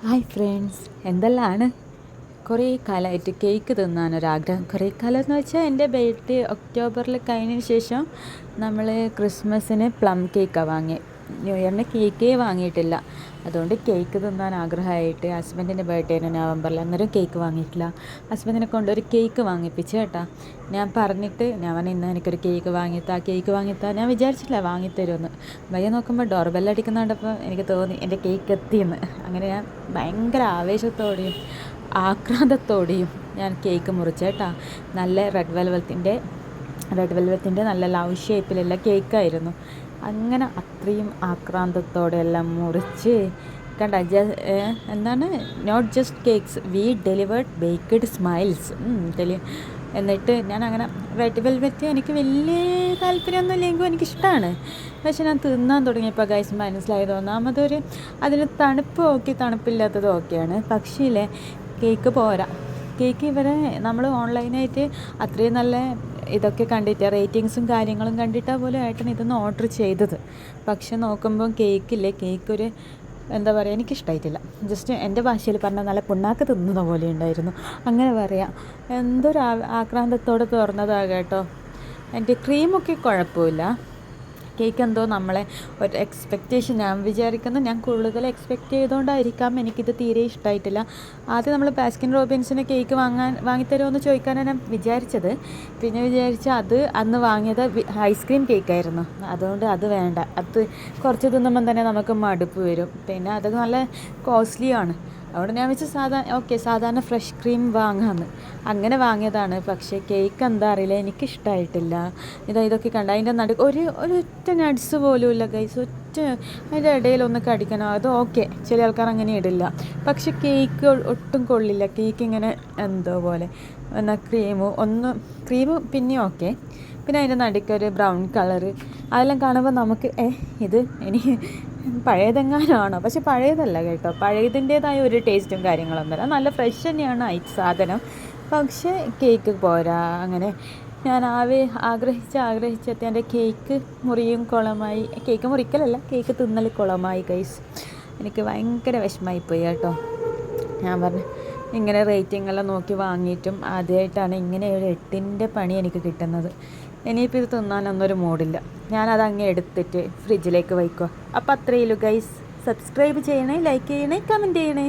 Hi friends, എന്തെല്ലാമാണ്? കുറേ കാലമായിട്ട് കേക്ക് തിന്നാനൊരാഗ്രഹം. കുറേ കാലം എന്ന് വെച്ചാൽ എൻ്റെ ബർത്ത്ഡേ ഒക്ടോബറിൽ കഴിഞ്ഞതിന് ശേഷം നമ്മൾ ക്രിസ്മസിന് പ്ലം കേക്കാണ് വാങ്ങിയത്. ന്യൂ ഇയറിന് കേക്കേ വാങ്ങിയിട്ടില്ല. അതുകൊണ്ട് കേക്ക് തിന്നാൻ ആഗ്രഹമായിട്ട് ഹസ്ബൻഡിൻ്റെ ബർത്ത്ഡേന് നവംബറിൽ, അന്നേരം കേക്ക് വാങ്ങിയിട്ടില്ല. ഹസ്ബൻഡിനെ കൊണ്ട് ഒരു കേക്ക് വാങ്ങിപ്പിച്ച് കേട്ടോ. ഞാൻ പറഞ്ഞിട്ട് ഞാൻ പറഞ്ഞു, ഇന്ന് എനിക്കൊരു കേക്ക് വാങ്ങിത്താ. ഞാൻ വിചാരിച്ചില്ല വാങ്ങിത്തരുമെന്ന്. വയ്യ നോക്കുമ്പോൾ ഡോർ ബെല്ലടിക്കുന്ന കണ്ടപ്പോൾ എനിക്ക് തോന്നി എൻ്റെ കേക്ക് എത്തിയെന്ന്. അങ്ങനെ ഞാൻ ഭയങ്കര ആവേശത്തോടെയും ആക്രാന്തത്തോടെയും ഞാൻ കേക്ക് മുറിച്ചേട്ടാ. നല്ല റെഡ് വെൽവെത്തിൻ്റെ നല്ല ലവ് ഷേപ്പിലുള്ള കേക്കായിരുന്നു. അങ്ങനെ അത്രയും ആക്രാന്തത്തോടെ എല്ലാം മുറിച്ച് കണ്ട. എന്താണ്, not just cakes, we delivered baked smiles. എന്നിട്ട് ഞാൻ അങ്ങനെ റെഡ് വെൽവെറ്റ് എനിക്ക് വലിയ താല്പര്യമൊന്നുമില്ലെങ്കിലും എനിക്കിഷ്ടമാണ്. പക്ഷെ ഞാൻ തിന്നാൻ തുടങ്ങിയപ്പോൾ ഗൈസ് മനസ്സിലായത്, ഒന്നാമതൊരു അതിന് തണുപ്പ് ഓക്കെ, തണുപ്പില്ലാത്തത് ഓക്കെയാണ്. പക്ഷേ കേക്ക് പോരാ. കേക്ക് ഇവരെ നമ്മൾ ഓൺലൈനായിട്ട് അത്രയും നല്ല ഇതൊക്കെ കണ്ടിട്ട്, റേറ്റിങ്സും കാര്യങ്ങളും കണ്ടിട്ടാണ് പോലും ആയിട്ടാണ് ഇതൊന്ന് ഓർഡർ ചെയ്തത്. പക്ഷെ നോക്കുമ്പം കേക്കൊരു എന്താ പറയുക, എനിക്കിഷ്ടമായിട്ടില്ല. ജസ്റ്റ് എൻ്റെ ഭാഷയിൽ പറഞ്ഞാൽ നല്ല പുണ്ണാക്ക് തിന്നുന്ന പോലെ ഉണ്ടായിരുന്നു, അങ്ങനെ പറയാം. എന്തൊരു ആക്രാന്തത്തോടെ തുറന്നതാണ് കേട്ടോ. എൻ്റെ ക്രീമൊക്കെ കുഴപ്പമില്ല. കേക്ക് എന്തോ നമ്മളെ ഒരു എക്സ്പെക്റ്റേഷൻ, ഞാൻ വിചാരിക്കുന്നത്, ഞാൻ കൂടുതൽ എക്സ്പെക്റ്റ് ചെയ്തുകൊണ്ടായിരിക്കാം എനിക്കിത് തീരെ ഇഷ്ടമായിട്ടില്ല. ആദ്യം നമ്മൾ ബാസ്കിൻ റോബിൻസിന് കേക്ക് വാങ്ങിത്തരുമോ ചോദിക്കാനാണ് ഞാൻ വിചാരിച്ചത്. പിന്നെ അത് അന്ന് വാങ്ങിയത് ഐസ്ക്രീം കേക്കായിരുന്നു. അതുകൊണ്ട് അത് വേണ്ട, അത് കുറച്ച് തിന്നുമ്പം തന്നെ നമുക്ക് മടുപ്പ് വരും. പിന്നെ അത് നല്ല കോസ്റ്റ്ലിയാണ്. അതുകൊണ്ട് ഞാൻ വെച്ച് സാധാരണ ഫ്രഷ് ക്രീം വാങ്ങാമെന്ന് അങ്ങനെ വാങ്ങിയതാണ്. പക്ഷേ കേക്ക് എന്താ അറിയില്ല, എനിക്കിഷ്ടമായിട്ടില്ല. ഇതൊക്കെ കണ്ട അതിൻ്റെ ഒരൊറ്റ നട്ട്സ് പോലും ഇല്ല ഗൈസ്. അതിൻ്റെ ഇടയിലൊന്ന് കടിക്കണം, അത് ഓക്കെ, ചില ആൾക്കാർ അങ്ങനെ ഇടില്ല. പക്ഷെ കേക്ക് ഒട്ടും കൊള്ളില്ല. കേക്ക് ഇങ്ങനെ എന്തോ പോലെ. എന്നാൽ ക്രീം പിന്നെ ഓക്കെ, പിന്നെ അതിൻ്റെ നടുക്കൊരു ബ്രൗൺ കളറ്, അതെല്ലാം കാണുമ്പോൾ നമുക്ക് ഇത് ഇനി പഴയതെങ്ങാനാണോ? പക്ഷെ പഴയതല്ല കേട്ടോ. പഴയതിൻ്റേതായ ഒരു ടേസ്റ്റും കാര്യങ്ങളൊന്നുമില്ല. നല്ല ഫ്രഷ് തന്നെയാണ് സാധനം. പക്ഷേ കേക്ക് പോരാ. അങ്ങനെ ഞാൻ ആഗ്രഹിച്ചെത്തി എൻ്റെ കേക്ക് മുറിയും കുളമായി. കേക്ക് മുറിക്കലല്ല, കേക്ക് തിന്നൽ കുളമായി ഗൈസ്. എനിക്ക് ഭയങ്കര വിഷമമായിപ്പോയി കേട്ടോ. ഞാൻ പറഞ്ഞു, ഇങ്ങനെ റേറ്റിംഗെല്ലാം നോക്കി വാങ്ങിയിട്ടും ആദ്യമായിട്ടാണ് ഇങ്ങനെ ഒരു 8ൻ്റെ പണി എനിക്ക് കിട്ടുന്നത്. ഇനിയിപ്പോൾ ഇത് തിന്നാനൊന്നൊരു മൂഡില്ല. ഞാനത് അങ്ങ് എടുത്തിട്ട് ഫ്രിഡ്ജിലേക്ക് വയ്ക്കുക. അപ്പോൾ അത്രയേ ഉള്ളൂ ഗൈസ്. സബ്സ്ക്രൈബ് ചെയ്യണേ, ലൈക്ക് ചെയ്യണേ, കമൻറ്റ് ചെയ്യണേ.